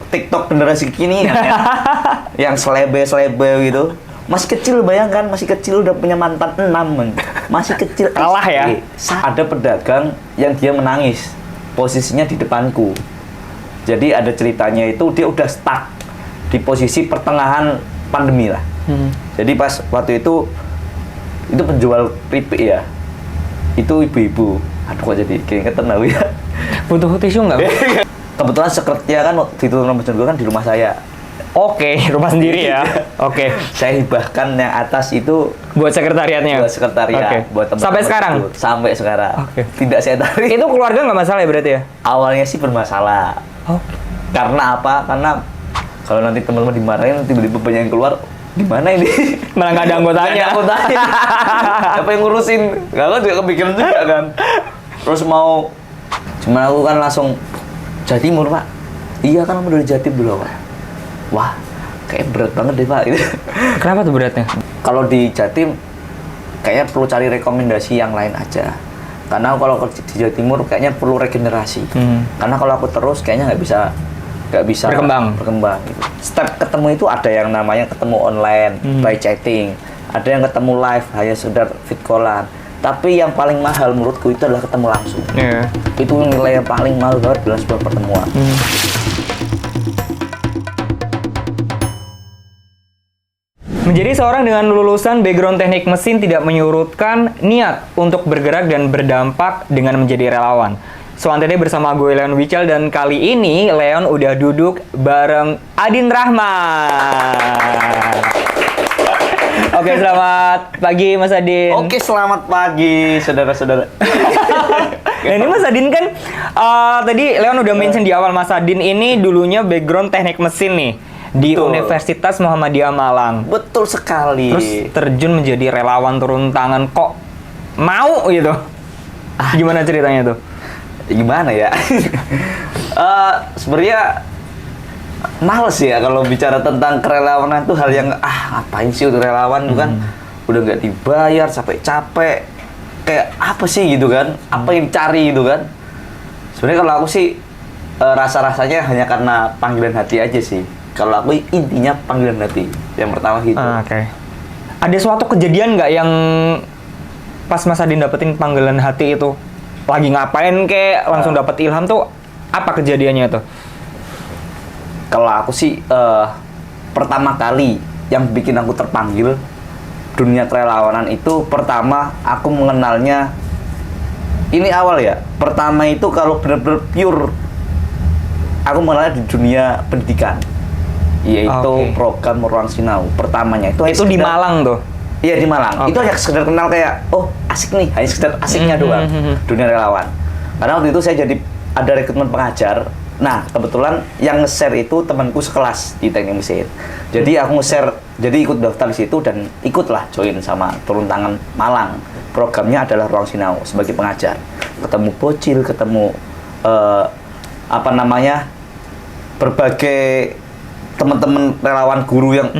TikTok generasi kini ya. Yang selebe gitu. Masih kecil, bayangkan, masih kecil udah punya mantan 6, men. Masih kecil. Kalah ya. Ada pedagang yang dia menangis. Posisinya di depanku. Jadi ada ceritanya itu dia udah stuck di posisi pertengahan pandemi lah. Jadi pas waktu itu penjual keripik ya. Itu ibu-ibu. Aduh kok jadi keingetan aku ya. Butuh tisu nggak? Kebetulan sekretnya kan waktu itu nomor kan di rumah saya. Oke, rumah sendiri ya. Oke. Saya hibahkan yang atas itu Buat sekretariatnya? buat sekretariat, Oke. buat teman-teman. Sampai sekarang? tidur. Sampai sekarang. Oke. Tidak saya tarik. Itu keluarga nggak masalah ya berarti ya? Awalnya sih bermasalah. Oh. Karena apa? Karena kalau nanti teman-teman dimarahin, tiba-tiba banyak yang keluar, gimana ini? Malah nggak ada anggotanya. Nggak ada anggotanya. Siapa yang ngurusin? Nggak kan juga kepikiran juga kan. Terus cuman aku kan langsung Jawa Timur, Pak. Iya kan, kamu dari Jawa Timur dulu, Pak. Wah, kayak berat banget deh, Pak. Kenapa tuh beratnya? Kalau di Jatim, kayaknya perlu cari rekomendasi yang lain aja. Karena kalau di Jawa Timur kayaknya perlu regenerasi. Karena kalau aku terus kayaknya nggak bisa berkembang gitu. Step ketemu itu ada yang namanya ketemu online by chatting, ada yang ketemu live hanya sekedar fit callan. Tapi yang paling mahal menurutku itu adalah ketemu langsung. Itu nilai yang paling mahal banget dalam sebuah pertemuan. Menjadi seorang dengan lulusan background teknik mesin tidak menyurutkan niat untuk bergerak dan berdampak dengan menjadi relawan. Today bersama gue Leon Wichel, dan kali ini Leon udah duduk bareng Adin Rahman. Oke, selamat pagi Mas Adin. Oke, selamat pagi saudara-saudara. Nah ini Mas Adin kan, tadi Leon udah mention di awal, Mas Adin ini dulunya background teknik mesin nih. Di Betul. Universitas Muhammadiyah Malang. Betul sekali. Terus terjun menjadi relawan turun tangan, kok mau gitu? Gimana ceritanya tuh? Gimana ya? Sebenarnya males ya kalau bicara tentang kerelawanan tuh hal yang ngapain sih udah relawan tuh kan udah nggak dibayar, capek-capek, kayak apa sih gitu kan? Apa yang dicari gitu kan? Sebenarnya kalau aku sih rasa-rasanya hanya karena panggilan hati aja sih. Kalau aku intinya panggilan hati yang pertama gitu. Oke. Ada suatu kejadian nggak yang pas Mas Adin dapetin panggilan hati itu, lagi ngapain kek langsung dapet ilham tuh, apa kejadiannya tuh? Kalau aku sih pertama kali yang bikin aku terpanggil dunia kerelawanan itu, pertama aku mengenalnya ini awal ya. Pertama itu kalau benar-benar pure aku mengenalnya di dunia pendidikan. Yaitu program Ruang Sinau pertamanya itu di Malang tuh. Iya, di Malang. Itu hanya sekedar kenal kayak asik nih, hanya sekedar asiknya doang dunia relawan. Karena waktu itu saya jadi ada rekrutmen pengajar. Nah, kebetulan yang nge-share itu temanku sekelas di teknik mesin. Jadi aku nge-share, jadi ikut daftar di situ dan ikutlah join sama turun tangan Malang. Programnya adalah Ruang Sinau sebagai pengajar. Ketemu bocil, ketemu berbagai teman-teman relawan guru yang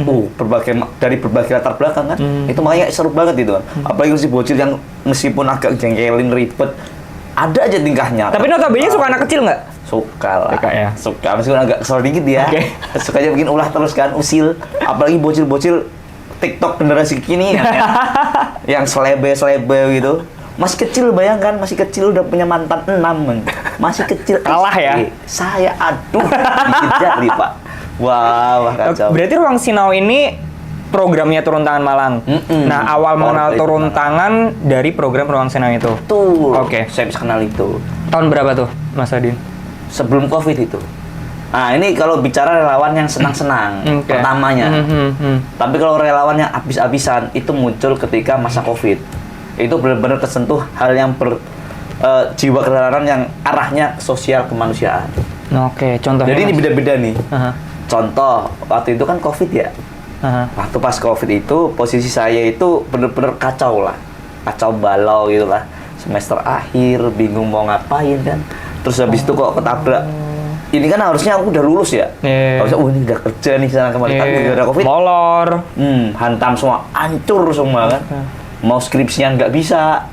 dari berbagai latar belakang kan. Itu makanya seru banget itu kan. Apalagi si bocil yang meskipun agak jengkelin, ribet, ada aja tingkahnya. Tapi notabene suka anak kecil nggak? Suka lah. Suka ya? Suka, meskipun agak kesel dikit ya. Sukanya bikin ulah terus kan, usil. Apalagi bocil-bocil TikTok generasi kini kan, yang selebe gitu. Masih kecil, bayangkan, masih kecil udah punya mantan 6, men. Masih kecil. Kalah ya? Saya dikit jari, Pak. Wah, kacau. Berarti Ruang Sinau ini programnya Turun Tangan Malang. Nah, awal mengenal Turun Tangan dari program Ruang Sinau itu. Betul. Oke. Saya bisa kenal itu. Tahun berapa tuh, Mas Adin? Sebelum COVID itu. Nah, ini kalau bicara relawan yang senang-senang pertamanya. Tapi kalau relawan yang habis-habisan itu muncul ketika masa COVID. Itu benar-benar tersentuh hal yang jiwa kerelawanan yang arahnya sosial kemanusiaan. Oke, contohnya. Jadi ini beda-beda nih. Contoh, waktu itu kan COVID ya. Waktu pas COVID itu, posisi saya itu bener-bener kacau lah. Kacau balau gitu lah. Semester akhir, bingung mau ngapain kan. Terus habis itu kok ketabrak. Ini kan harusnya aku udah lulus ya. Harusnya, ini udah kerja nih sana kemarin. Tapi gara-gara COVID. Molor. Hantam semua, hancur semua kan. Mau skripsian nggak bisa.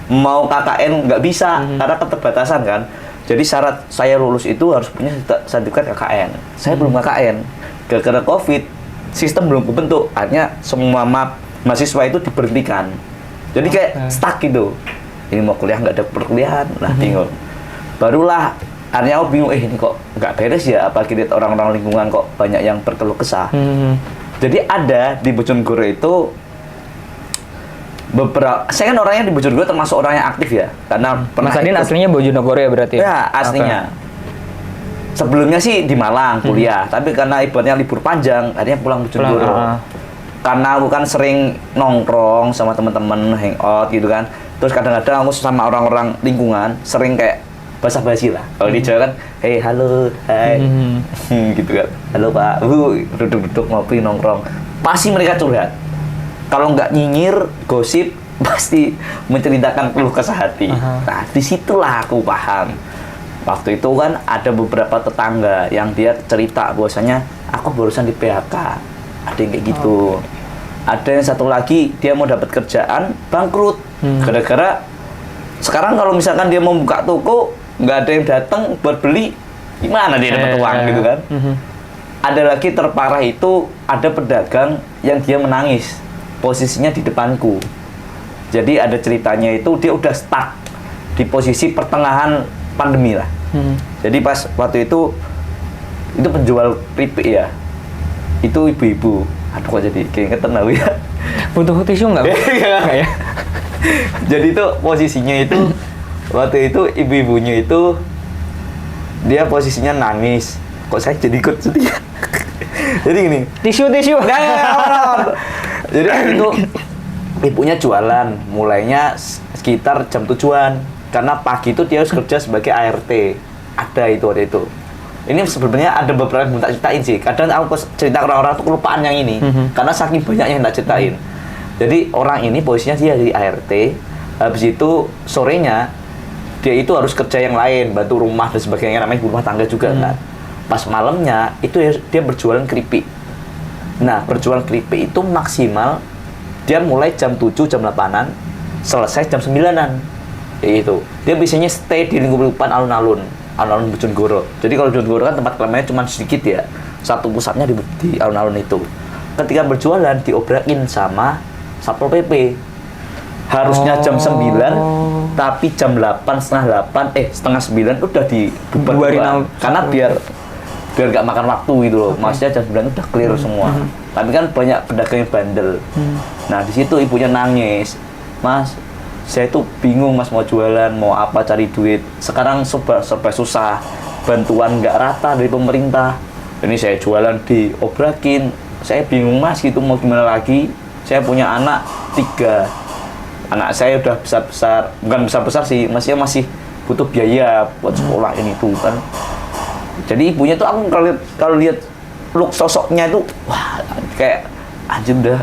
Mau KKN nggak bisa. Karena keterbatasan kan. Jadi syarat saya lulus itu harus punya sertifikat KKN. Saya belum KKN. Gara-gara COVID, sistem belum kebentuk. Akhirnya semua mahasiswa itu diberhentikan. Jadi kayak stuck gitu. Ini mau kuliah nggak ada perkuliahan, nah bingung. Barulah akhirnya aku bingung, ini kok nggak beres ya, apalagi lihat orang-orang lingkungan kok banyak yang berkeluh kesah. Jadi ada di Bojonegoro itu beberapa, saya kan orangnya di Bojonegoro termasuk orang yang aktif ya, karena Mas Adin aslinya Bojonegoro ya berarti? Ya, aslinya. Sebelumnya sih di Malang kuliah, tapi karena ibaratnya libur panjang, akhirnya pulang Bojonegoro. Karena aku kan sering nongkrong sama teman-teman, hangout gitu kan. Terus kadang-kadang aku sama orang-orang lingkungan sering kayak basa-basi lah. Kalau di Jawa kan, hey halo, hai, gitu kan. Halo Pak, duduk-duduk ngopi nongkrong. Pasti mereka curhat. Kalau nggak nyinyir, gosip, pasti menceritakan keluh kesah hati. Nah, disitulah aku paham. Waktu itu kan ada beberapa tetangga yang dia cerita bahwasanya aku barusan di PHK. Ada yang kayak gitu. Ada yang satu lagi, dia mau dapat kerjaan, bangkrut. Gara-gara sekarang kalau misalkan dia mau buka toko, nggak ada yang datang buat beli, gimana dia dapat uang gitu kan? Ada lagi terparah itu, ada pedagang yang dia menangis. Posisinya di depanku. Jadi ada ceritanya itu dia udah stuck di posisi pertengahan pandemi lah. Jadi pas waktu itu penjual keripik ya. Itu ibu-ibu. Aduh kok jadi kayak ketemu ya. Butuh tisu nggak? Nggak ya? Jadi itu posisinya itu waktu itu ibu-ibunya itu dia posisinya nangis. Kok saya jadi ikut sedih? Jadi gini. Tisu. Jadi itu ibunya jualan, mulainya sekitar jam 7-an. Karena pagi itu dia harus kerja sebagai ART. Ada itu. Ini sebenarnya ada beberapa yang tak ceritain sih. Kadang aku cerita ke orang-orang tuh kelupaan yang ini. Karena saking banyaknya yang tak ceritain. Jadi orang ini posisinya dia di ART. Habis itu sorenya dia itu harus kerja yang lain, bantu rumah dan sebagainya, namanya ibu rumah tangga juga kan. Pas malamnya itu dia berjualan keripik. Nah, berjualan keripik itu maksimal dia mulai jam 7, jam 8-an, selesai jam 9-an. Itu. Dia biasanya stay di lingkupan alun-alun Bojonegoro. Jadi kalau Bojonegoro kan tempat keramaian cuma sedikit ya. Satu pusatnya di alun-alun itu. Ketika berjualan diobrakin sama Satpol PP. Harusnya jam 9, tapi jam 8, setengah 9 udah dibubarin. Karena biar nggak makan waktu gitu loh. Maksudnya jam 9 udah clear semua. Tapi kan banyak pedagang yang bandel. Nah, di situ ibunya nangis. Mas, saya tuh bingung mas mau jualan, mau apa, cari duit. Sekarang serba susah. Bantuan nggak rata dari pemerintah. Ini saya jualan diobrakin. Saya bingung mas gitu mau gimana lagi. Saya punya anak 3. Anak saya udah besar-besar, bukan besar-besar sih, masih butuh biaya buat sekolah ini tuh kan. Jadi ibunya tuh aku kalau lihat look sosoknya itu, wah kayak anjir udah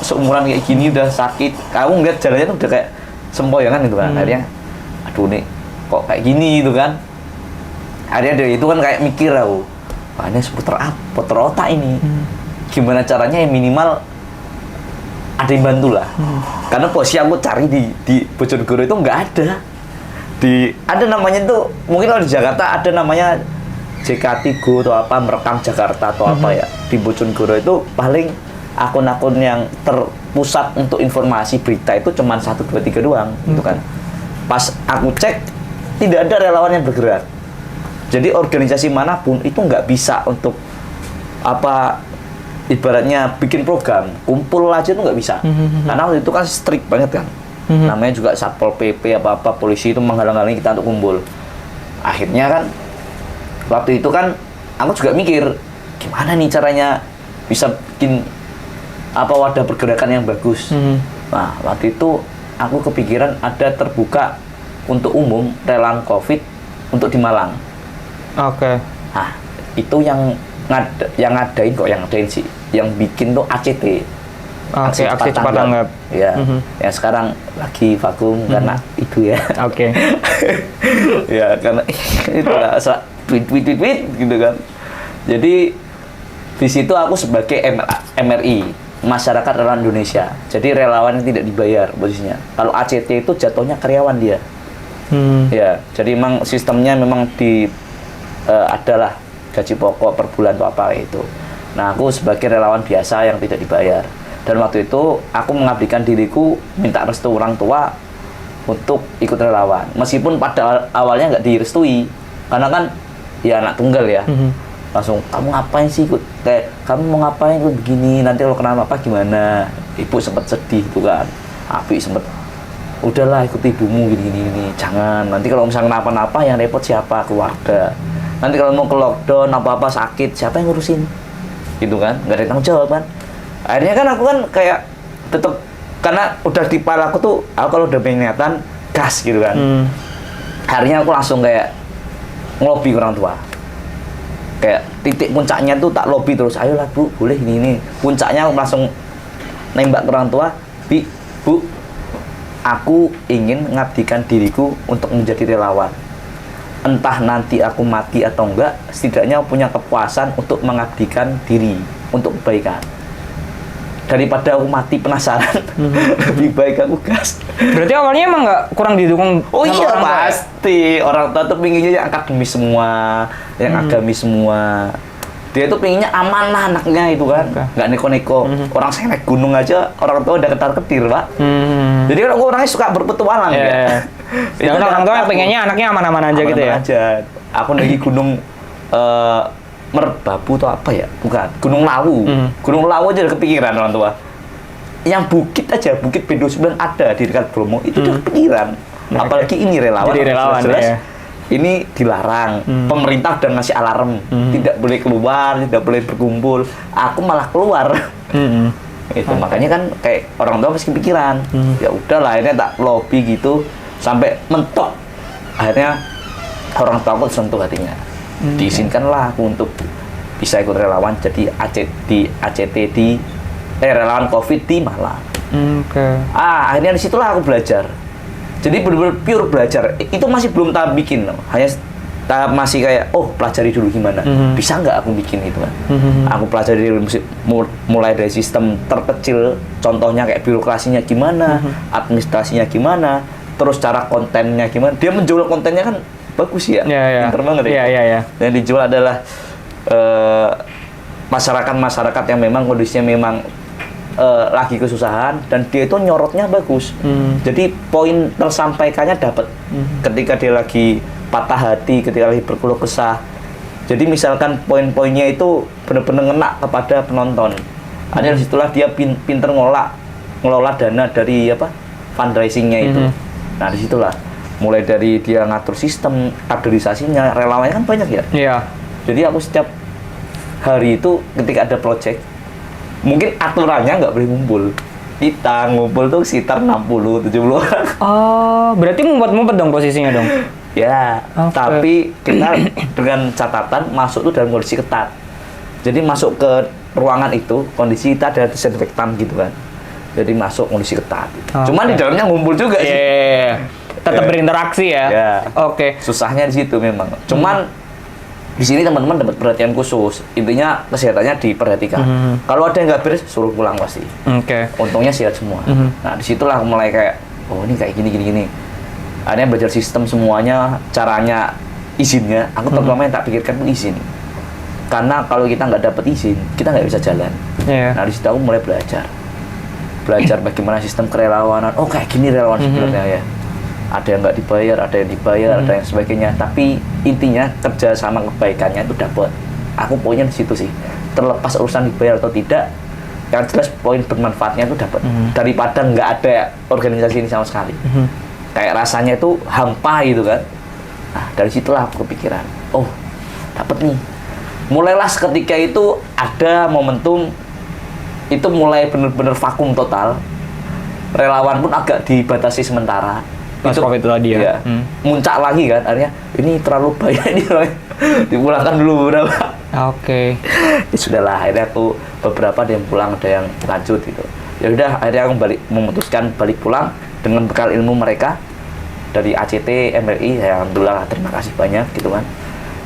seumuran kayak gini udah sakit. Kamu ngeliat jalannya tuh udah kayak sempoyongan gitu kan. Akhirnya, aduh nih kok kayak gini gitu kan. Akhirnya dia itu kan kayak mikir aku, wah ini puter otak ini. Gimana caranya ya minimal ada yang bantu lah. Karena posisi aku cari di Bojonegoro itu nggak ada. Ada namanya tuh, mungkin kalau di Jakarta ada namanya JK3 atau apa, merekam Jakarta atau apa ya. Di Bojonegoro itu paling akun-akun yang terpusat untuk informasi berita itu cuma 1, 2, 3 doang gitu kan. Pas aku cek, tidak ada relawan yang bergerak. Jadi organisasi manapun itu nggak bisa untuk apa, ibaratnya bikin program, kumpul aja tuh nggak bisa. Karena waktu itu kan strict banget kan. Namanya juga Satpol PP apa-apa, polisi itu menghalang-halangi kita untuk kumpul. Akhirnya kan, waktu itu kan aku juga mikir, gimana nih caranya bisa bikin apa wadah pergerakan yang bagus. Nah, waktu itu aku kepikiran ada terbuka untuk umum relawan COVID untuk di Malang. Oke. Nah, itu yang ngadain sih, yang bikin tuh ACT. Aksi cepat tanggap. Ya, yang sekarang lagi vakum karena itu ya. Oke. Ya, karena itulah tweet gitu kan. Jadi di situ aku sebagai MRI, Masyarakat Relawan Indonesia. Jadi relawan yang tidak dibayar posisinya. Kalau ACT itu jatuhnya karyawan dia. Ya, jadi memang sistemnya memang adalah gaji pokok per bulan atau apa itu. Nah, aku sebagai relawan biasa yang tidak dibayar. Dan waktu itu aku mengabdikan diriku minta restu orang tua untuk ikut relawan. Meskipun pada awalnya nggak direstui, karena kan ya anak tunggal ya. Langsung, kamu ngapain sih ikut? Kayak, kamu mau ngapain ikut begini? Nanti kalau kenapa apa gimana? Ibu sempat sedih tuh kan. Abi sempat, udahlah ikut ibumu gini-gini. Jangan, nanti kalau misalnya kenapa-napa yang repot siapa? Keluarga. Nanti kalau mau ke lockdown, apa-apa sakit, siapa yang ngurusin? Gitu kan, nggak ada tanggung jawab kan. Akhirnya kan aku kan kayak tetap, karena udah di kepala aku tuh, aku kalau udah pengen niatan, gas gitu kan. Akhirnya aku langsung kayak ngelobi ke orang tua. Kayak titik puncaknya tuh tak lobby terus, ayolah bu, boleh ini. Puncaknya aku langsung nembak ke orang tua, bu, aku ingin mengabdikan diriku untuk menjadi relawan. Entah nanti aku mati atau enggak, setidaknya aku punya kepuasan untuk mengabdikan diri untuk kebaikan. Daripada aku mati penasaran, lebih baik aku gas. Berarti awalnya emang nggak kurang didukung? Oh iya pasti, orang tua tuh pinginnya yang akademis semua, yang agamis semua. Dia tuh pinginnya aman lah anaknya itu kan, nggak neko-neko. Orang saya naik gunung aja, orang tua udah ketar-ketir pak. Jadi kan orangnya suka berpetualang ya. Dan orang tua pengennya anaknya aman-aman aja gitu ya. Aja. Aku naik gunung Merbabu atau apa ya? Bukan, Gunung Lawu. Gunung Lawu aja udah kepikiran orang tua. Yang bukit aja, Bukit B29 ada di dekat Bromo, itu udah kepikiran. Apalagi ini relawan. Jadi relawan jelas, ya. Ini dilarang. Pemerintah udah ngasih alarm, tidak boleh keluar, tidak boleh berkumpul. Aku malah keluar. Itu makanya kan kayak orang tua pasti kepikiran. Ya udahlah, akhirnya tak lobby gitu sampai mentok. Akhirnya orang tua aku sentuh hatinya. Diizinkanlah aku untuk bisa ikut relawan jadi ACT di relawan COVID di Malang. Akhirnya disitulah aku belajar. Jadi benar-benar pure belajar. Itu masih belum tahap bikin, hanya tahap masih kayak pelajari dulu gimana. Bisa nggak aku bikin itu kan? Aku pelajari mulai dari sistem terkecil, contohnya kayak birokrasinya gimana, administrasinya gimana, terus cara kontennya gimana. Dia menjual kontennya kan bagus ya, pinter banget ya. Dan dijual adalah masyarakat yang memang kondisinya memang lagi kesusahan dan dia itu nyorotnya bagus. Jadi poin tersampaikannya dapat ketika dia lagi patah hati, ketika lagi berkeluh kesah. Jadi misalkan poin-poinnya itu benar-benar ngena kepada penonton. Akhirnya disitulah dia pinter ngelola dana dari fundraisingnya itu. Nah disitulah mulai dari dia ngatur sistem kaderisasinya, relawannya kan banyak ya. Iya. Jadi aku setiap hari itu ketika ada project, mungkin aturannya nggak boleh ngumpul. Kita ngumpul tuh sekitar 60-70 orang. Oh, berarti ngumpet-ngumpet dong posisinya dong? Ya, tapi kita dengan catatan masuk tuh dalam kondisi ketat. Jadi masuk ke ruangan itu, kondisi kita ada disinfektan gitu kan. Jadi masuk kondisi ketat. Cuman di dalamnya ngumpul juga sih. Tetap berinteraksi ya. Susahnya di situ memang. Cuman di sini teman-teman dapat perhatian khusus. Intinya kesehatannya diperhatikan. Kalau ada yang nggak beres, suruh pulang pasti. Untungnya sehat semua. Nah disitulah aku mulai kayak, ini kayak gini. Akhirnya belajar sistem semuanya, caranya, izinnya. Aku terutama yang tak pikirkan pun izin. Karena kalau kita nggak dapat izin, kita nggak bisa jalan. Nah disitu aku mulai belajar bagaimana sistem kerelawanan. Kayak gini relawan sebenarnya ya. Ada yang nggak dibayar, ada yang dibayar, ada yang sebagainya. Tapi intinya kerja sama kebaikannya itu dapat. Aku poinnya di situ sih. Terlepas urusan dibayar atau tidak, yang jelas poin bermanfaatnya itu dapat. Daripada nggak ada organisasi ini sama sekali. Kayak rasanya itu hampa gitu kan. Nah dari situlah aku kepikiran, dapat nih. Mulailah seketika itu ada momentum itu mulai benar-benar vakum total. Relawan pun agak dibatasi sementara. Itu COVID itu tadi ya. Muncak lagi kan, akhirnya ini terlalu banyak ini dipulangkan dulu beberapa. Ya sudahlah, akhirnya aku beberapa ada yang pulang, ada yang lanjut gitu. Ya udah, akhirnya aku memutuskan balik pulang dengan bekal ilmu mereka dari ACT, MRI. Ya alhamdulillah, terima kasih banyak gitu kan.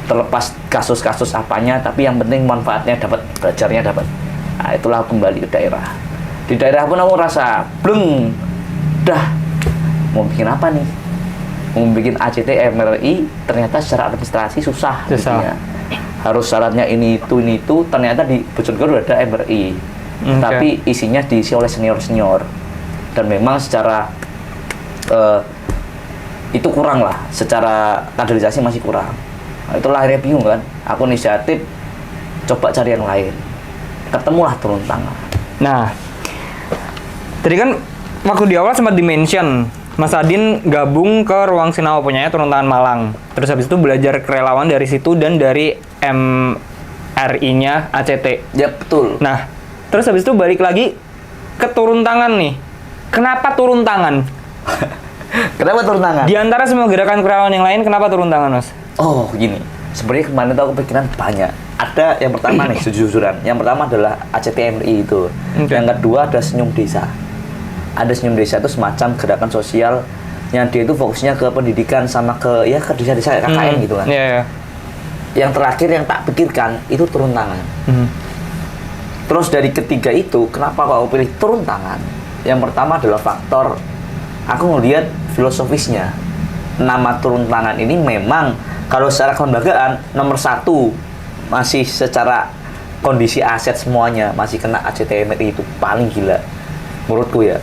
Terlepas kasus-kasus apanya, tapi yang penting manfaatnya dapat, belajarnya dapat. Nah itulah aku kembali ke daerah. Di daerah pun aku rasa, dah mau bikin apa nih? membuat ACT MRI ternyata secara administrasi susah. Jadinya. Harus syaratnya ini itu, ternyata di Bojonegoro ada MRI. Tapi isinya diisi oleh senior-senior. Dan memang secara itu kurang lah, secara kaderisasi masih kurang. Nah, itulah akhirnya bingung kan. Aku inisiatif coba cari yang lain. Ketemulah turun tangan. Nah, tadi kan waktu di awal sempat dimention Mas Adin gabung ke Ruang Sinau punyanya Turun Tangan Malang. Terus habis itu belajar kerelawan dari situ dan dari MRI-nya ACT. Ya betul. Nah, terus habis itu balik lagi ke turun tangan nih. Kenapa turun tangan? Kenapa turun tangan? Di antara semua gerakan kerelawan yang lain, kenapa turun tangan, Mas? Oh, gini. Sebenarnya kemarin tuh aku pikiran banyak. Ada yang pertama nih, sejujurnya. Yang pertama adalah ACT MRI itu. Yang kedua ada Senyum Desa. Ada Senyum Desa itu semacam gerakan sosial yang dia itu fokusnya ke pendidikan sama ke desa-desa KKN gitu kan. Yang terakhir yang tak pikirkan itu turun tangan. Terus dari ketiga itu, kenapa kok aku pilih turun tangan? Yang pertama adalah faktor aku ngelihat filosofisnya. Nama turun tangan ini memang kalau secara kelembagaan nomor 1 masih secara kondisi aset semuanya masih kena ACT MRI itu paling gila menurutku ya.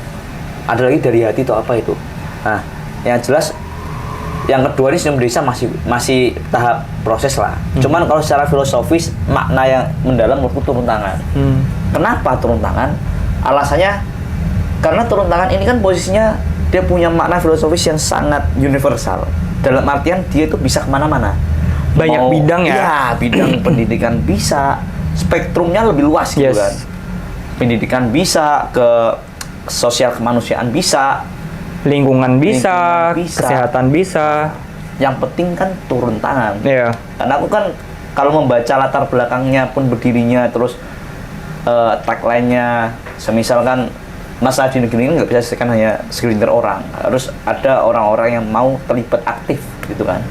Ada lagi dari hati itu apa itu? Nah, yang jelas yang kedua ini Senyum Desa masih tahap proses lah. Cuman kalau secara filosofis makna yang mendalam menurutku turun tangan. Kenapa turun tangan? Alasannya karena turun tangan ini kan posisinya dia punya makna filosofis yang sangat universal. Dalam artian dia itu bisa kemana-mana. Banyak bidang ya? Iya, bidang pendidikan bisa, spektrumnya lebih luas gitu kan. Pendidikan bisa, ke sosial kemanusiaan bisa, lingkungan bisa, kesehatan bisa. Yang penting kan turun tangan. Iya. Karena aku kan kalau membaca latar belakangnya pun berdirinya, terus tagline-nya, semisal kan Mas Adin ini nggak bisa selesaikan hanya segelintir orang, harus ada orang-orang yang mau terlibat aktif gitu kan.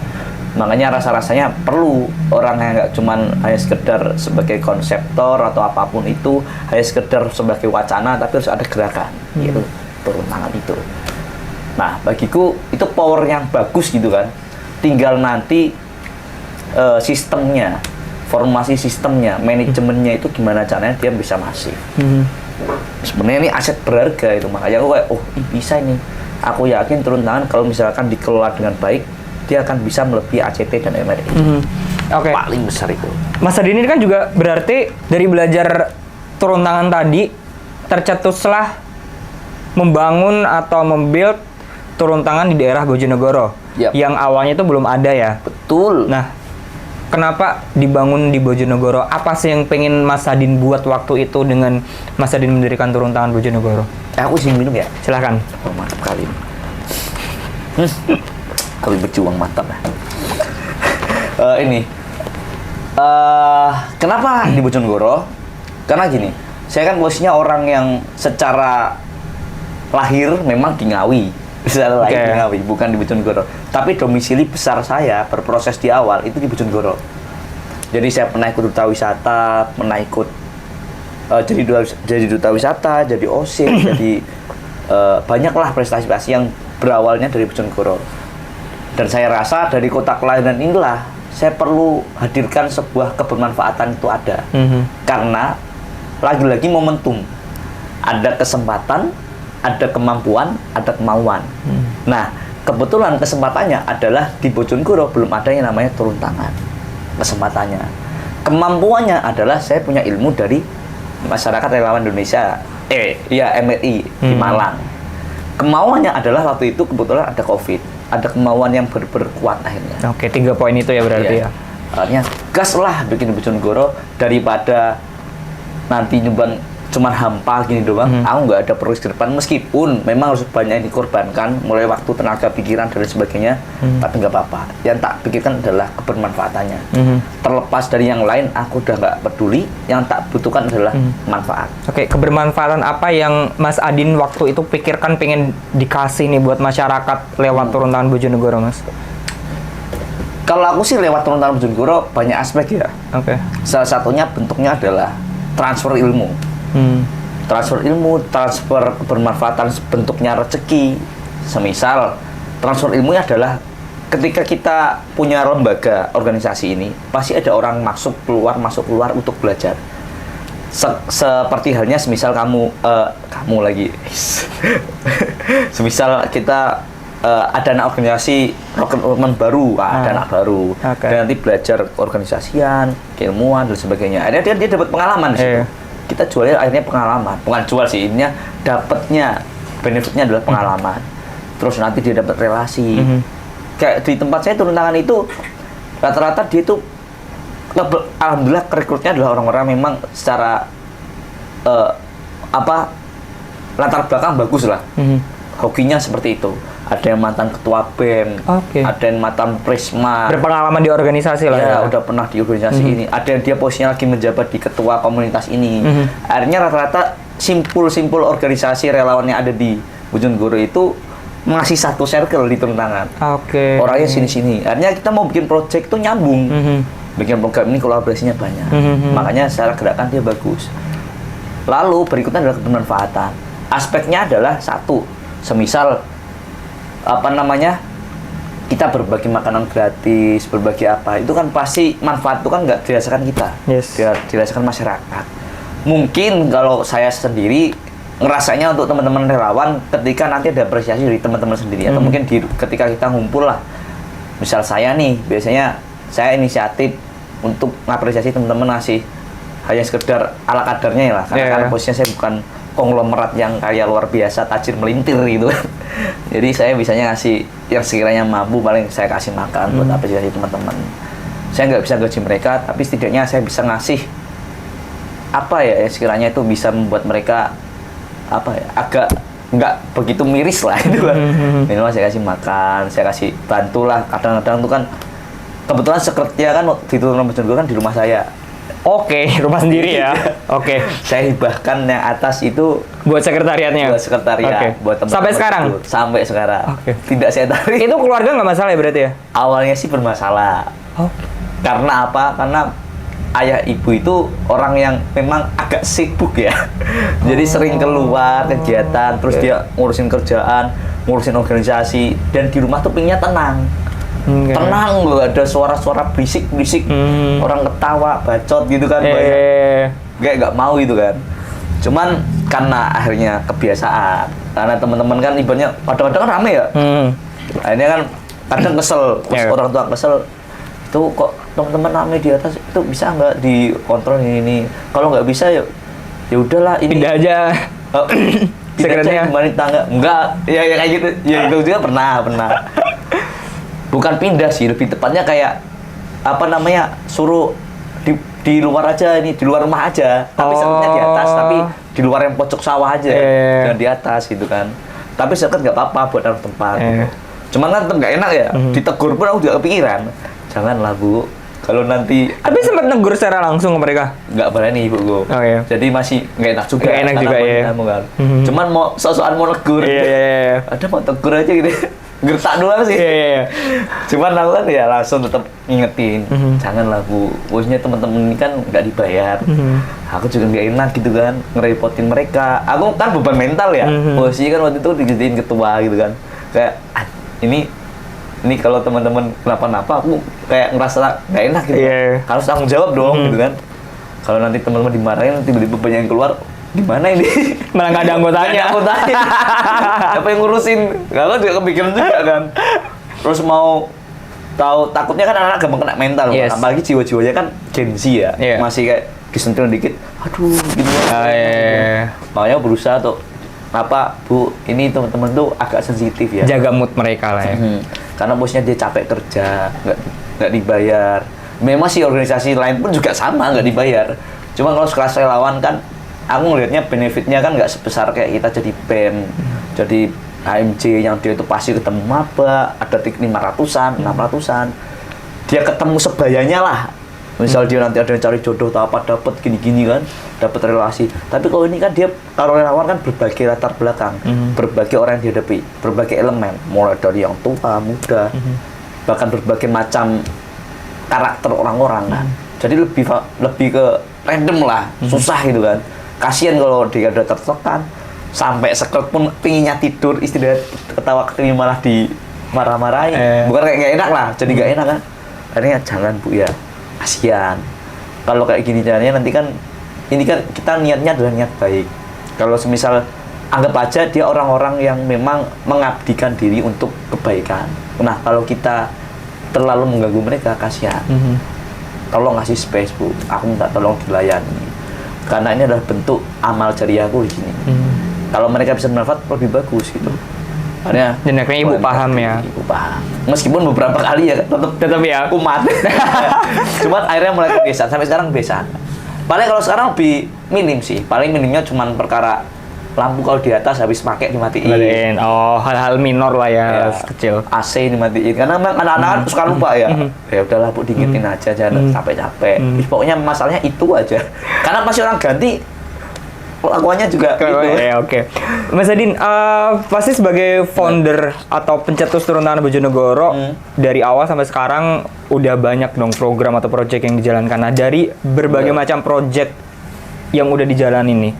Makanya rasa-rasanya perlu orang yang nggak cuman hanya sekedar sebagai konseptor atau apapun itu, hanya sekedar sebagai wacana, tapi harus ada gerakan gitu, turun tangan itu. Nah, bagiku itu power yang bagus gitu kan. Tinggal nanti sistemnya, formasi sistemnya, manajemennya itu gimana caranya dia bisa masif. Sebenarnya ini aset berharga itu, makanya aku kayak bisa ini. Aku yakin turun tangan kalau misalkan dikelola dengan baik, dia akan bisa melebihi ACT dan MRI. Oke. Paling besar itu. Mas Adin ini kan juga berarti dari belajar turun tangan tadi tercetuslah membangun atau membuild turun tangan di daerah Bojonegoro. Yang awalnya itu belum ada ya. Betul. Nah, kenapa dibangun di Bojonegoro? Apa sih yang pengen Mas Adin buat waktu itu dengan Mas Adin mendirikan turun tangan Bojonegoro? Aku izin minum ya. Silahkan. Oh, mantap kali. Kali berjuang mantap ya. Kenapa di Bojonegoro? Karena gini, saya kan posisinya orang yang secara lahir memang di Ngawi. Secara lahir di Ngawi, bukan di Bojonegoro. Tapi domisili besar saya berproses di awal itu di Bojonegoro. Jadi saya pernah ikut duta wisata, pernah ikut jadi duta wisata, jadi OSIS, jadi banyaklah prestasi-prestasi yang berawalnya dari Bojonegoro. Dan saya rasa dari kota kelahiran inilah saya perlu hadirkan sebuah kebermanfaatan itu ada. Karena lagi-lagi momentum. Ada kesempatan, ada kemampuan, ada kemauan. Nah, kebetulan kesempatannya adalah di Bojonegoro belum ada yang namanya turun tangan. Kesempatannya. Kemampuannya adalah saya punya ilmu dari Masyarakat Relawan Indonesia, MRI di Malang. Kemauannya adalah waktu itu kebetulan ada COVID. Ada kemauan yang berkuat akhirnya. Oke, 3 poin itu ya berarti ya. Akhirnya gas lah bikin Bojonegoro daripada nanti nyumbang cuman hampa gini doang. Aku nggak ada progres ke depan meskipun memang harus banyak yang dikorbankan mulai waktu, tenaga, pikiran dan sebagainya. Tapi nggak apa-apa. Yang tak pikirkan adalah kebermanfaatannya. Terlepas dari yang lain, aku udah nggak peduli. Yang tak butuhkan adalah manfaat. Oke, kebermanfaatan apa yang Mas Adin waktu itu pikirkan pengen dikasih nih buat masyarakat lewat turun tangan Bojonegoro, Mas? Kalau aku sih lewat turun tangan Bojonegoro banyak aspek ya. Oke. Salah satunya bentuknya adalah transfer ilmu. Transfer ilmu, transfer kebermanfaatan bentuknya rezeki. Semisal transfer ilmunya adalah ketika kita punya lembaga organisasi ini, pasti ada orang masuk keluar untuk belajar. Seperti halnya semisal kamu lagi, semisal kita ada anak organisasi rekrutmen baru, ada anak baru, dan nanti belajar organisasian, keilmuan dan sebagainya. Akhirnya dia dapat pengalaman di situ. Kita jualnya akhirnya pengalaman, bukan jual sih, ininya dapatnya benefitnya adalah pengalaman. Terus nanti dia dapat relasi. Kayak di tempat saya turun tangan itu rata-rata dia itu alhamdulillah rekrutnya adalah orang-orang memang secara latar belakang bagus lah. Hokinya seperti itu. Ada yang mantan ketua BEM, ada yang mantan Prisma, berpengalaman di organisasi lah ya. Udah pernah di organisasi ini. Ada yang dia posisinya lagi menjabat di ketua komunitas ini. Akhirnya rata-rata simpul organisasi relawan yang ada di Bojonegoro itu masih satu circle di turun tangan. Orangnya sini-sini. Akhirnya kita mau bikin project tuh nyambung. Bikin program ini kolaborasinya banyak. Makanya secara gerakan dia bagus. Lalu berikutnya adalah kebermanfaatan. Aspeknya adalah satu, semisal kita berbagi makanan gratis, berbagi apa, itu kan pasti manfaat itu kan nggak dirasakan kita, dirasakan masyarakat. Mungkin kalau saya sendiri ngerasanya untuk teman-teman relawan ketika nanti ada apresiasi dari teman-teman sendiri, atau mungkin ketika kita ngumpul lah, misal saya nih, biasanya saya inisiatif untuk ngapresiasi teman-teman, ngasih hanya sekedar ala kadarnya lah, karena posisinya saya bukan konglomerat yang kaya luar biasa, tajir melintir gitu. Jadi saya bisanya ngasih yang sekiranya mampu, paling saya kasih makan buat apresiasi teman-teman. Saya nggak bisa gaji mereka, tapi setidaknya saya bisa ngasih apa ya yang sekiranya itu bisa membuat mereka agak nggak begitu miris lah itu lah. Minimal saya kasih makan, saya kasih bantu lah. Kadang-kadang tuh kan kebetulan sekretnya kan di Turun Bojonegoro kan di rumah saya. Rumah sendiri ya. Saya hibahkan yang atas itu buat sekretariatnya. Buat sekretariat, buat teman-teman. Sampai sekarang? Sampai sekarang. Tidak saya tarik. Itu keluarga nggak masalah ya berarti ya? Awalnya sih bermasalah. Karena apa? Karena ayah ibu itu orang yang memang agak sibuk ya. Jadi sering keluar kegiatan, terus dia ngurusin kerjaan, ngurusin organisasi, dan di rumah tuh pinginnya tenang. Tenang, nggak ada suara-suara berisik-berisik, orang ketawa, bacot gitu kan, nggak mau gitu kan. Cuman karena akhirnya kebiasaan, karena teman-teman kan ibaratnya kadang-kadang kan rame ya, akhirnya kan kadang kesel, orang tua kesel, itu kok teman-teman rame di atas itu bisa nggak dikontrol ini. Kalau nggak bisa ya udahlah, ini pindah aja. Sekretnya kembali tangga, enggak, ya kayak gitu, ya itu juga pernah. Bukan pindah sih, lebih tepatnya kayak suruh di luar aja, ini di luar rumah aja, tapi sekretnya di atas, tapi di luar yang pojok sawah aja, jangan di atas gitu kan. Tapi seket nggak apa-apa buat naruh tempat. Cuman kan tetap nggak enak ya, ditegur pun aku juga kepikiran, janganlah Bu, kalau nanti. Tapi sempat negur secara langsung ke mereka? Nggak berani Ibu gue. Jadi masih nggak enak juga. Nggak enak juga ya. Kan. Cuman mau sosokan mau negur. Ada mau tegur aja gitu. Gertak doang sih. Cuman aku kan ya langsung tetap ngingetin, janganlah Bu, bosnya teman-teman ini kan nggak dibayar. Aku juga nggak enak gitu kan, ngerepotin mereka. Aku kan beban mental ya. Bosnya kan waktu itu dijadiin ketua gitu kan. Kayak ini kalau teman-teman kenapa-napa, aku kayak ngerasa nggak enak gitu. Harus tanggung jawab dong gitu kan. Kalau nanti teman-teman dimarahin, tiba-tiba banyak yang keluar, gimana ini? Malah nggak ada anggotanya. Siapa yang ngurusin? Aku juga kepikiran juga kan. Terus mau tahu, takutnya kan anak-anak gampang kena mental, apalagi jiwa-jiwanya kan Gen Z ya, masih kayak disentil dikit, aduh gitu. Makanya berusaha tuh Bu, ini teman-teman tuh agak sensitif ya. Jaga mood mereka lah ya. Karena bosnya dia capek kerja, nggak dibayar. Memang sih organisasi lain pun juga sama, nggak dibayar. Cuma kalau sekelas relawan kan, aku ngelihatnya benefitnya kan nggak sebesar kayak kita jadi BEM, jadi HMJ yang dia itu pasti ketemu maba, ada 500-an, 600-an. Dia ketemu sebayanya lah. Misal dia nanti ada yang cari jodoh atau apa, dapat gini-gini kan, dapat relasi. Tapi kalau ini kan dia, kalau relawan kan berbagai latar belakang, berbagai orang yang dihadapi, berbagai elemen, mulai dari yang tua, muda, bahkan berbagai macam karakter orang-orang kan. Jadi lebih ke random lah, susah gitu kan. Kasian kalau dia udah tertekan, sampai sekret pun pinginnya tidur, istirahat, ketawa-ketiwi malah marah-marahin. Bukan kayak nggak enak lah, jadi nggak enak kan. Akhirnya jangan Bu ya, kasihan. Kalau kayak gini caranya nanti kan, ini kan kita niatnya adalah niat baik. Kalau semisal anggap aja dia orang-orang yang memang mengabdikan diri untuk kebaikan. Nah kalau kita terlalu mengganggu mereka, kasihan. Tolong ngasih space Bu, aku minta tolong dilayani. Karena ini adalah bentuk amal jariahku di sini. Kalau mereka bisa bermanfaat lebih bagus gitu. Karena dan akhirnya ibu paham ya. Ibu paham. Meskipun beberapa kali ya tetap ya kumat. Cuman akhirnya mulai kebiasaan. Sampai sekarang kebiasaan. Paling kalau sekarang lebih minim sih. Paling minimnya cuman perkara lampu kalau di atas habis pakai dimatiin. Oh, hal-hal minor lah ya, kecil. AC dimatiin. Karena memang anak-anak suka lupa ya. Ya udahlah Bu, diingetin aja, jangan capek-capek. Pokoknya masalahnya itu aja. Karena pasti orang ganti lakuannya juga gitu. Oke. Mas Adin, pasti sebagai founder atau pencetus turun tangan Bojonegoro dari awal sampai sekarang udah banyak dong program atau project yang dijalankan. Nah, dari berbagai macam project yang udah dijalanin nih,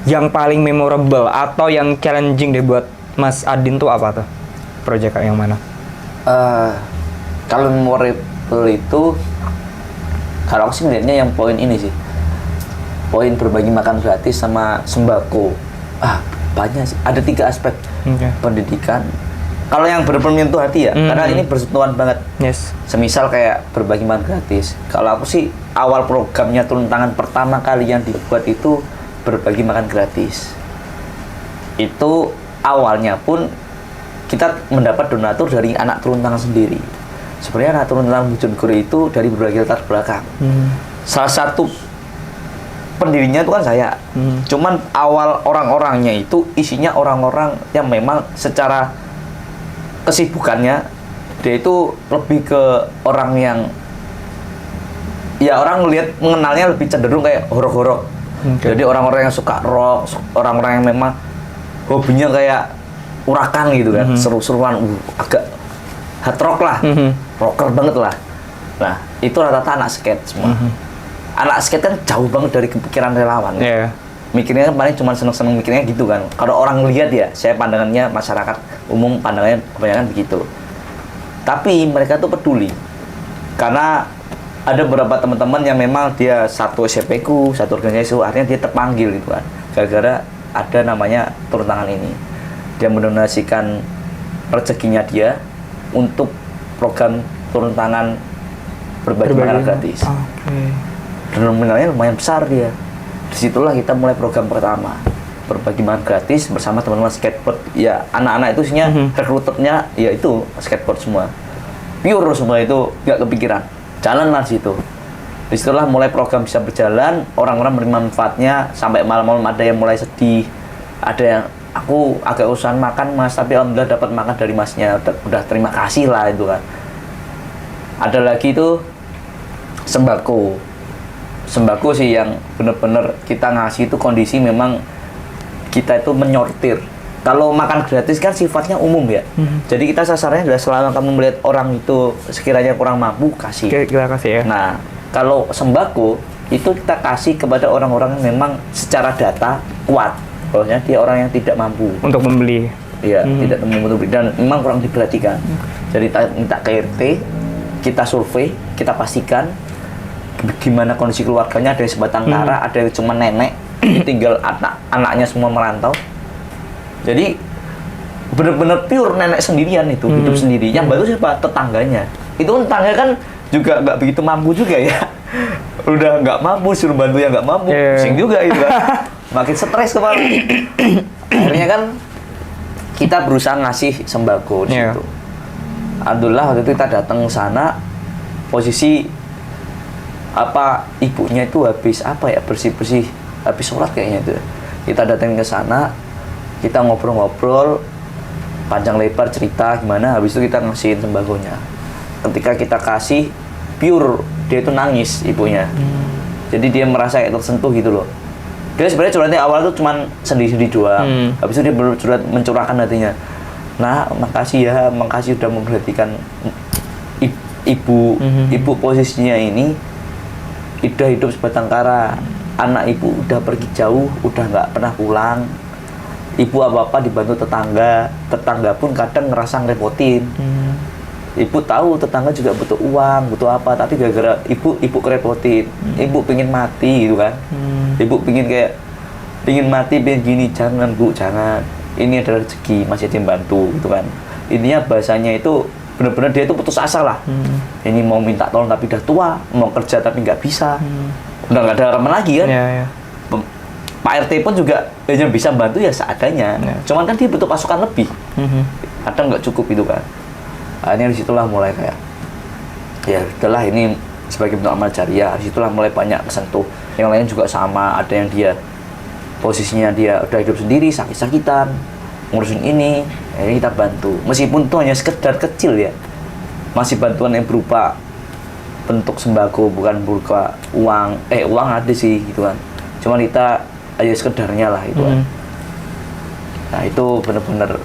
yang paling memorable atau yang challenging deh buat Mas Adin tuh apa tuh? Project yang mana? Kalau memorable itu, kalau aku sih melihatnya yang poin ini sih. Poin berbagi makan gratis sama sembako. Banyak sih. Ada 3 aspek. Pendidikan. Kalau yang benar-benar menyentuh hati ya, karena ini bersentuhan banget. Yes. Semisal kayak berbagi makan gratis. Kalau aku sih awal programnya turun tangan pertama kali yang dibuat itu berbagi makan gratis. Itu awalnya pun kita mendapat donatur dari anak turun tangan sendiri. Sebenarnya anak turun tangan Bojonegoro itu dari berbagai latar belakang. Salah satu pendirinya itu kan saya. Cuman awal orang-orangnya itu isinya orang-orang yang memang secara kesibukannya dia itu lebih ke orang yang ya orang mengenalnya lebih cenderung kayak horor-horor. Jadi orang-orang yang suka rock, orang-orang yang memang hobinya kayak urakan gitu kan, seru-seruan, agak hard rock lah, rocker banget lah. Nah, itu rata-rata anak skate semua. Anak skate kan jauh banget dari kepikiran relawan. Mikirnya kan paling cuma seneng-seneng mikirnya gitu kan. Kalau orang lihat ya, saya pandangannya masyarakat umum pandangannya kebanyakan begitu. Tapi mereka tuh peduli. Karena ada beberapa teman-teman yang memang dia satu SMP-ku, satu organisasi, akhirnya dia terpanggil gitu kan. Gara-gara ada namanya turun tangan ini. Dia mendonasikan rezekinya dia untuk program turun tangan berbagi makanan gratis. Dan nominalnya lumayan besar dia. Disitulah kita mulai program pertama, berbagi makan gratis bersama teman-teman skateboard. Ya anak-anak itu isinya rekruternya ya itu skateboard semua, pure semua, itu nggak kepikiran. Jalanlah situ. Disitulah mulai program bisa berjalan, orang-orang menerima manfaatnya. Sampai malam-malam ada yang mulai sedih, ada yang aku agak usahain makan Mas, tapi alhamdulillah dapat makan dari Masnya, udah terima kasih lah itu kan. Ada lagi itu sembako sih yang bener-bener kita ngasih itu kondisi memang kita itu menyortir. Kalau makan gratis kan sifatnya umum ya. Jadi kita sasarannya adalah selama kamu melihat orang itu sekiranya kurang mampu, kasih. Kita kasih ya. Nah, kalau sembako itu kita kasih kepada orang-orang yang memang secara data kuat, bahwasanya dia orang yang tidak mampu untuk membeli. Iya, tidak mampu untuk membeli dan memang kurang diperhatikan. Jadi kita minta ke RT, kita survei, kita pastikan gimana kondisi keluarganya, ada yang sebatang kara, ada yang cuma nenek, tinggal anaknya semua merantau. Jadi benar-benar pure nenek sendirian itu, hidup sendiri. Yang bagus siapa? Tetangganya. Itu tetangga kan juga nggak begitu mampu juga ya. Udah nggak mampu, suruh bantu yang nggak mampu, pusing juga itu kan. Makin stres kepala. Akhirnya kan kita berusaha ngasih sembako di situ. Alhamdulillah waktu itu kita datang ke sana, posisi ibunya itu habis bersih-bersih, habis sholat kayaknya itu. Kita datang ke sana, kita ngobrol-ngobrol panjang lebar cerita gimana, habis itu kita ngasihin sembakonya. Ketika kita kasih pure, dia itu nangis ibunya. Jadi dia merasa kayak tersentuh gitu loh. Dia sebenarnya curhatnya awal tuh cuman sedih-sedih doang. Habis itu dia mencurahkan hatinya. Nah, makasih udah memperhatikan ibu posisinya ini udah hidup sebatang kara, anak ibu udah pergi jauh, udah nggak pernah pulang. ibu apa-apa dibantu tetangga pun kadang ngerasa ngerepotin. Ibu tahu tetangga juga butuh uang, butuh apa, tapi gara-gara ibu kerepotin. Ibu pengen mati gitu kan. Ibu pengen mati, pengen gini, jangan Bu, jangan. Ini adalah rezeki, masih ada yang bantu gitu kan. Intinya bahasanya itu benar-benar dia itu putus asa lah. Ini mau minta tolong tapi udah tua, mau kerja tapi nggak bisa. Udah nggak ada harapan lagi kan. Pak RT pun juga hanya bisa bantu ya seadanya. Cuman kan dia butuh pasukan lebih. Kadang nggak cukup itu kan. Akhirnya disitulah mulai kayak, ya udahlah ini sebagai bentuk amal jariah. Disitulah mulai banyak kesentuh. Yang lain juga sama, ada yang dia posisinya dia udah hidup sendiri, sakit-sakitan, ngurusin ini, ini kita bantu. Meskipun itu hanya sekedar kecil ya, masih bantuan yang berupa bentuk sembako, bukan berupa uang. Uang ada sih gitu kan. Cuman kita aja sekedarnya lah itu kan. Nah itu benar-benar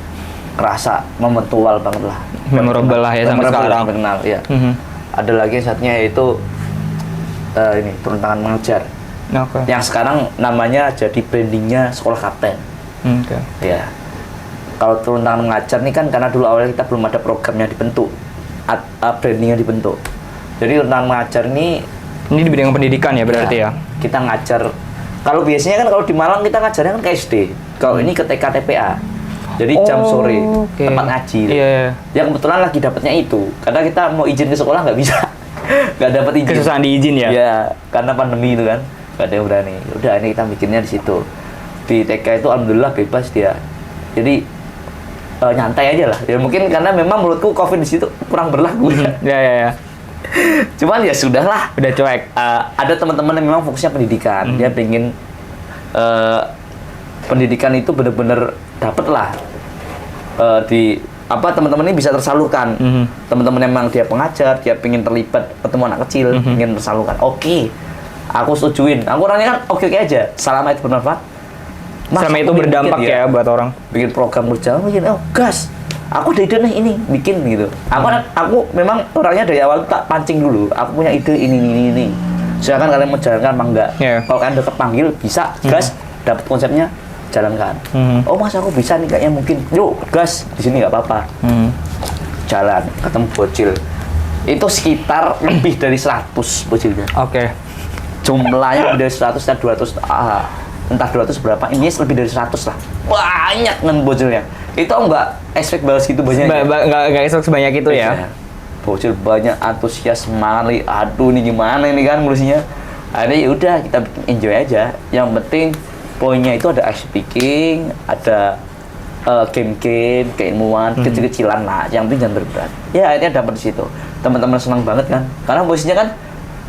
kerasa momentual banget lah. Memorable lah ya sampai sekarang. Kenal ya. Ada lagi saatnya yaitu ini turun tangan mengajar. Yang sekarang namanya jadi brandingnya sekolah kapten. Ya. Kalau turun tangan mengajar nih kan karena dulu awalnya kita belum ada programnya dibentuk, brandingnya dibentuk. Jadi turun tangan mengajar ini di bidang pendidikan ya berarti ya. Kita ngajar. Kalau biasanya kan kalau di Malang kita ngajarnya kan ke SD. Kalau ini ke TK TPA. Jadi jam sore tempat ngaji. Yang kebetulan lagi dapatnya itu. Karena kita mau izin ke sekolah nggak bisa. Nggak dapat izin. Kesusahan diizin ya? Ya, karena pandemi itu kan. Gak ada yang berani. Udah ini kita bikinnya di situ. Di TK itu alhamdulillah bebas dia. Jadi nyantai aja lah. Ya mungkin karena memang menurutku Covid di situ kurang berlaku. Ya. Cuman ya sudahlah. Udah cuek. Ada teman-teman yang memang fokusnya pendidikan. Dia pengen pendidikan itu benar-benar dapet lah. Teman-teman ini bisa tersalurkan. Teman-teman yang memang dia pengajar, dia pengen terlibat ketemu anak kecil, ingin tersalurkan. Oke. Aku setujuin. Aku orangnya kan oke aja. Selama itu bermanfaat. Sama itu berdampak ya buat orang. Bikin program berjalan, gas. Aku ada ide nih ini, bikin gitu. Aku memang orangnya dari awal tak pancing dulu. Aku punya ide ini. Silakan kalian mau jalankan apa enggak. Kalau kalian udah kepanggil bisa, gas, dapat konsepnya, jalankan. Oh mas aku bisa nih kayaknya mungkin. Yuk gas, di sini nggak apa-apa. Jalan, ketemu bocil. Itu sekitar lebih dari 100 bocilnya. Jumlahnya lebih dari 100 dan 200, entah 200 berapa, ini lebih dari 100 lah. Banyak kan bocilnya. Itu nggak expect banget segitu banyaknya. Nggak expect sebanyak itu ya. Bocil banyak, antusias, semangat. Aduh ini gimana ini kan ngurusinnya. Akhirnya ya udah kita enjoy aja. Yang penting poinnya itu ada ice speaking, ada game-game, keilmuan, kecil-kecilan lah. Yang penting jangan berberat. Ya akhirnya dapat di situ. Teman-teman senang banget kan. Karena posisinya kan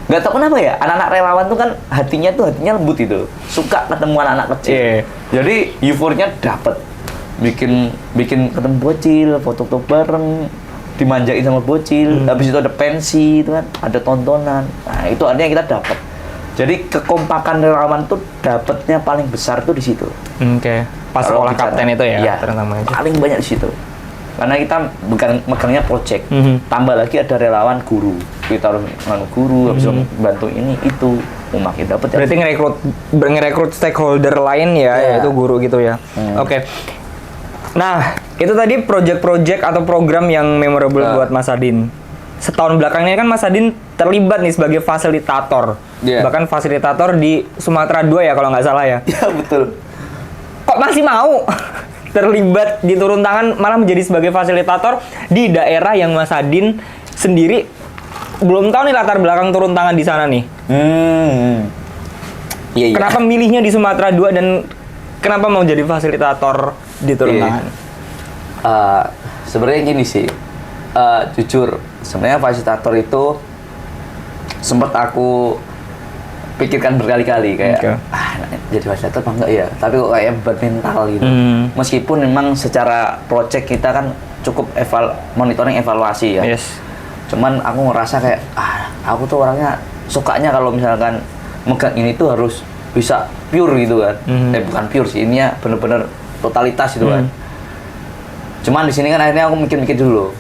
nggak tahu kenapa ya, anak-anak relawan tuh kan hatinya lembut itu, suka ketemu anak-anak kecil. Jadi euforianya dapet, bikin ketemu bocil, foto-foto bareng, dimanjain sama bocil. Habis itu ada pensi itu kan, ada tontonan. Nah itu artinya kita dapat. Jadi kekompakan relawan tuh dapatnya paling besar tuh di situ. Pas sekolah kapten itu ya, terutama paling banyak di situ. Karena kita megangnya project, tambah lagi ada relawan guru, kita harus guru, habis bantu ini itu, makin dapat. Berarti ngerekrut stakeholder lain ya, yaitu guru gitu ya. Nah, itu tadi project-project atau program yang memorable buat Mas Adin. Setahun belakangnya kan Mas Adin terlibat nih sebagai fasilitator, bahkan fasilitator di Sumatera 2 ya kalau nggak salah ya. Iya betul. Kok masih mau terlibat di turun tangan malah menjadi sebagai fasilitator di daerah yang Mas Adin sendiri belum tahu nih latar belakang turun tangan di sana nih. Kenapa milihnya di Sumatera 2 dan kenapa mau jadi fasilitator di turun tangan? Sebenarnya gini sih, jujur sebenarnya fasilitator itu sempat aku pikirkan berkali-kali kayak jadi fasilitator apa enggak ya, tapi kok kayak beban mental gitu. Meskipun memang secara project kita kan cukup monitoring evaluasi ya. Cuman aku ngerasa kayak aku tuh orangnya sukanya kalau misalkan megang ini tuh harus bisa pure gitu kan. Bukan pure sih, ini ya bener-bener totalitas gitu kan. Cuman di sini kan akhirnya aku mikir-mikir dulu.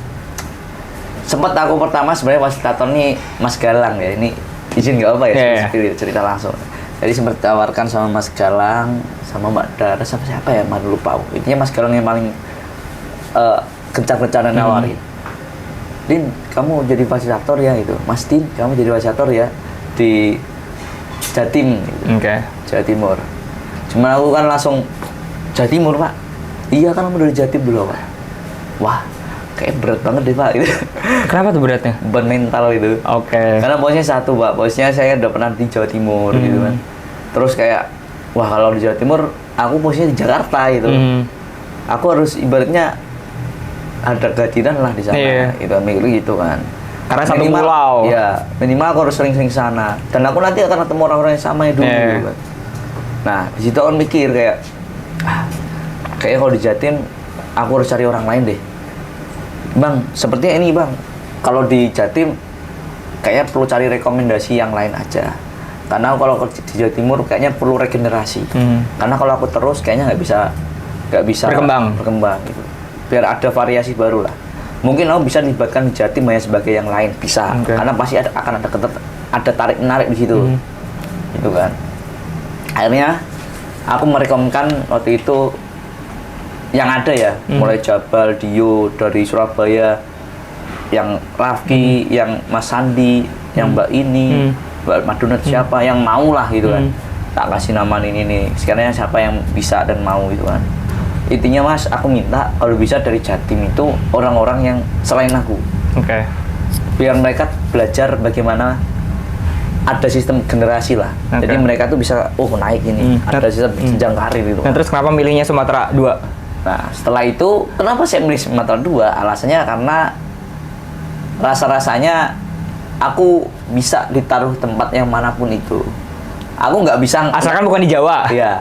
Sempat aku pertama sebenarnya fasilitator nih Mas Galang ya, ini izin nggak apa ya, cerita langsung. Jadi sempat ditawarkan sama Mas Galang, sama Mbak Dara, sama siapa ya, Mbak lupa. Intinya Mas Galang yang paling gencar-gencaran nawarin. Din, kamu jadi fasilitator ya itu. Mas Din, kamu jadi fasilitator ya di Jatim. Gitu. Jawa Timur. Cuma aku kan langsung Jawa Timur, Pak. Iya kan kamu dari Jatim dulu, Pak. Wah, kayak berat banget deh, Pak. Gitu. Kenapa tuh beratnya? Beban mental itu. Karena posnya satu, Pak. Posnya saya udah pernah di Jawa Timur gitu kan. Terus kayak, wah kalau di Jawa Timur, aku posnya di Jakarta gitu. Aku harus ibaratnya ada kehadiran lah di sana. Itu mikir gitu kan. Karena satu minimal, pulau. Ya, minimal aku harus sering-sering sana. Dan aku nanti akan ketemu orang-orang yang sama ya dulu. Gitu kan. Nah, di situ aku mikir kayak, kayaknya kalau di Jatim, aku harus cari orang lain deh. Bang, sepertinya ini Bang, kalau di Jatim kayaknya perlu cari rekomendasi yang lain aja. Karena kalau di Jawa Timur kayaknya perlu regenerasi. Karena kalau aku terus kayaknya nggak bisa berkembang gitu. Biar ada variasi baru lah. Mungkin aku bisa dilibatkan di Jatim hanya sebagai yang lain, bisa. Karena pasti akan ada tarik menarik di situ. Gitu kan. Akhirnya aku merekomendasikan waktu itu yang ada ya, mulai Jabal, Dio dari Surabaya, yang Rafki, yang Mas Sandi, yang Mbak ini, Mbak Madunat siapa yang mau lah gitu kan. Tak kasih nama ini nih, sekiranya siapa yang bisa dan mau gitu kan. Intinya Mas, aku minta kalau bisa dari Jatim itu orang-orang yang selain aku. Biar mereka belajar bagaimana ada sistem generasi lah. Jadi mereka tuh bisa naik ini, ada sistem jenjang karir gitu. Nah, terus kenapa milihnya Sumatera 2? Nah, setelah itu, kenapa saya milih Sumatera 2? Alasannya karena rasa-rasanya aku bisa ditaruh tempat yang manapun itu. Aku nggak bisa... Asalkan bukan di Jawa? Iya.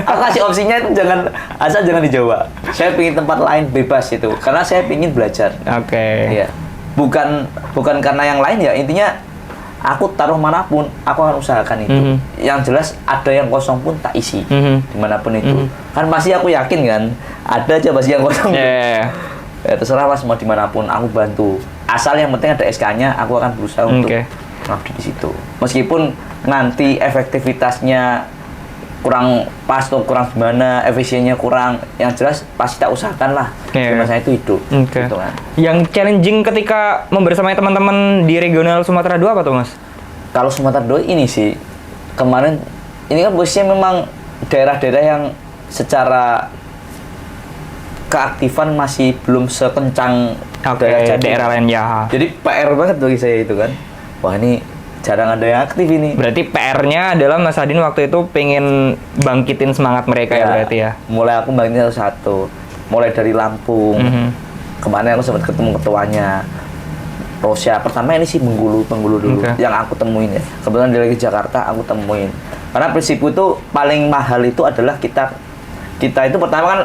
Aku kasih opsinya itu jangan di Jawa. Saya pingin tempat lain bebas itu. Karena saya pingin belajar. Iya. Bukan karena yang lain ya, intinya aku taruh manapun, aku akan usahakan itu. Yang jelas ada yang kosong pun tak isi, dimanapun itu. Kan pasti aku yakin kan, ada aja pasti yang kosong. Ya, terserah Mas, mau dimanapun, aku bantu. Asal yang penting ada SK-nya, aku akan berusaha untuk ngabdi di situ. Meskipun nanti efektivitasnya kurang pas atau kurang gimana, efisiennya kurang, yang jelas pasti tak usahakan lah. Cuma saya itu hidup. Gitu kan. Yang challenging ketika membersamai teman-teman di regional Sumatera 2 apa tuh Mas? Kalau Sumatera 2 ini sih, kemarin ini kan posisinya memang daerah-daerah yang secara keaktifan masih belum sekencang daerah lain ya. Jadi PR banget bagi saya itu kan. Wah ini jarang ada yang aktif ini. Berarti PR-nya adalah Mas Adin waktu itu pengen bangkitin semangat mereka ya berarti ya? Mulai aku bangkitin satu. Mulai dari Lampung. Kemarin aku sempat ketemu ketuanya. Rosya. Pertama ini sih Bengkulu dulu. Yang aku temuin ya. Kebetulan dia lagi Jakarta, aku temuin. Karena prinsipku itu paling mahal itu adalah kita itu pertama kan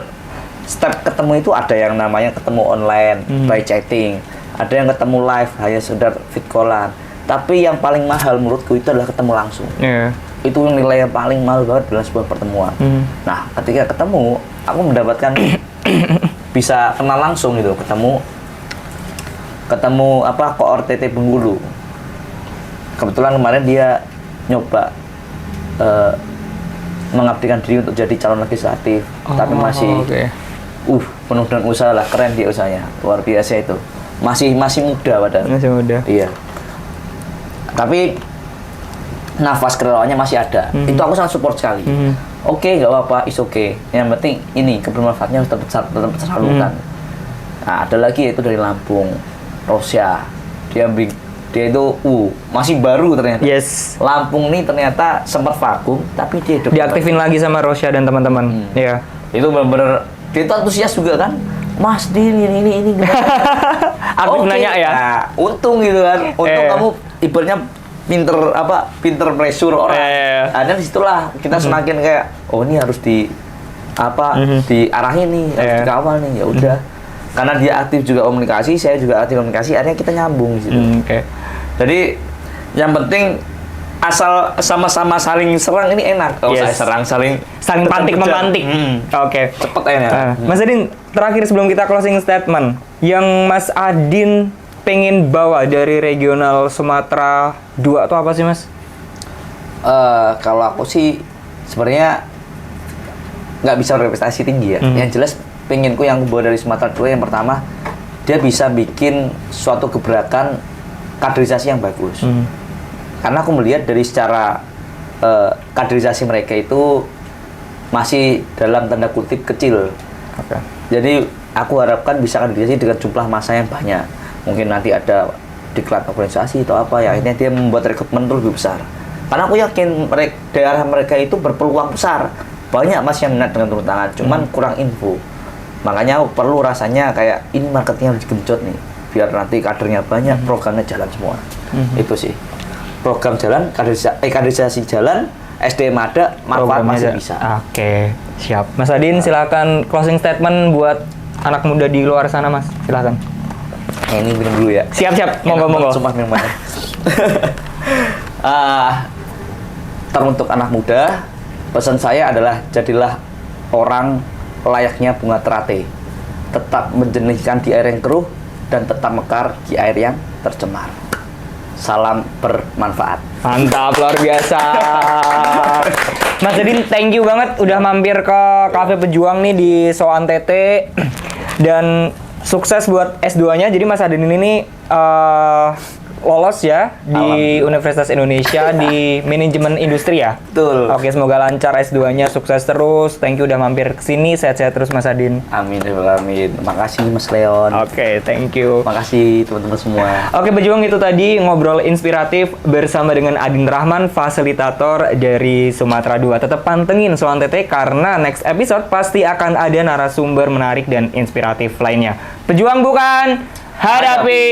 step ketemu itu ada yang namanya ketemu online by chatting, ada yang ketemu live hanya sekedar fit callan. Tapi yang paling mahal menurutku itu adalah ketemu langsung. Itu nilai yang paling mahal banget dalam sebuah pertemuan. Nah, ketika ketemu, aku mendapatkan bisa kenal langsung gitu, ketemu koor TT Bengkulu. Kebetulan kemarin dia nyoba mengabdikan diri untuk jadi calon legislatif, tapi masih penuh dengan usaha lah, keren dia usahanya, luar biasa itu. Masih muda padahal. Masih muda. Iya. Tapi nafas kerelawannya masih ada. Itu aku sangat support sekali. Oke, nggak apa-apa, is okay. Yang penting ini kebermanfaatnya harus tetap tersalurkan. Nah, ada lagi yaitu dari Lampung, Rosya. Dia itu masih baru ternyata. Lampung nih ternyata sempat vakum, tapi dia diaktifin lagi sama Rosya dan teman-teman. Iya. Itu benar-benar dia tuh antusias juga kan. Mas Din ini Aku nanya ya. Nah, untung gitu kan. Untung kamu ibaratnya pinter pressure orang. Ada disitulah kita semakin kayak ini harus diarahin nih, harus dikawal nih. Ya udah. Karena dia aktif juga komunikasi, saya juga aktif komunikasi, akhirnya kita nyambung gitu. Jadi yang penting asal sama-sama saling serang ini enak. Saya serang saling pantik memantik. Cepet enak. Mas Adin, terakhir sebelum kita closing statement, yang Mas Adin pengen bawa dari regional Sumatera 2 itu apa sih Mas? Kalau aku sih sebenarnya nggak bisa berprestasi tinggi ya. Yang jelas penginku yang aku bawa dari Sumatera 2 yang pertama, dia bisa bikin suatu gebrakan kaderisasi yang bagus. Karena aku melihat dari secara kaderisasi mereka itu masih dalam tanda kutip kecil. Jadi aku harapkan bisa kaderisasi dengan jumlah massa yang banyak. Mungkin nanti ada diklat organisasi atau apa ya, akhirnya dia membuat rekrutmen itu lebih besar. Karena aku yakin daerah mereka itu berpeluang besar. Banyak mas yang minat dengan turun tangan, cuman kurang info. Makanya perlu rasanya kayak ini marketingnya harus digenjot nih, biar nanti kadernya banyak, programnya jalan semua. Itu sih. Program jalan, kaderisasi jalan, SDM ada, manfaat masih bisa. Oke, siap. Mas Adin, silakan closing statement buat anak muda di luar sana, Mas. Silakan. Ini minum dulu ya. Siap. Monggo. Sumpah minumannya. Teruntuk anak muda, pesan saya adalah jadilah orang layaknya bunga teratai, tetap menjenihkan di air yang keruh dan tetap mekar di air yang tercemar. Salam bermanfaat. Mantap, luar biasa. Mas Adin, thank you banget udah mampir ke Cafe Pejuang nih di Soan TT. Dan sukses buat S2-nya. Jadi Mas Adin ini lolos ya di Universitas Indonesia di manajemen industri ya. Betul. Oke, semoga lancar S2-nya, sukses terus. Thank you udah mampir ke sini. Sehat-sehat terus Mas Adin. Amin. Makasih Mas Leon. Oke, thank you. Makasih teman-teman semua. Oke, Pejuang, itu tadi ngobrol inspiratif bersama dengan Adin Rahman, fasilitator dari Sumatera 2. Tetap pantengin Soan TT karena next episode pasti akan ada narasumber menarik dan inspiratif lainnya. Pejuang bukan, hadapi.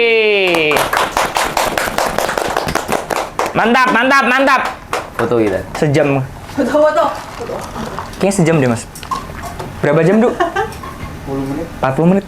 Mantap. Foto kita. Sejam. Foto. Kayaknya sejam deh, Mas. Berapa jam, Du? 10 menit. 40 menit.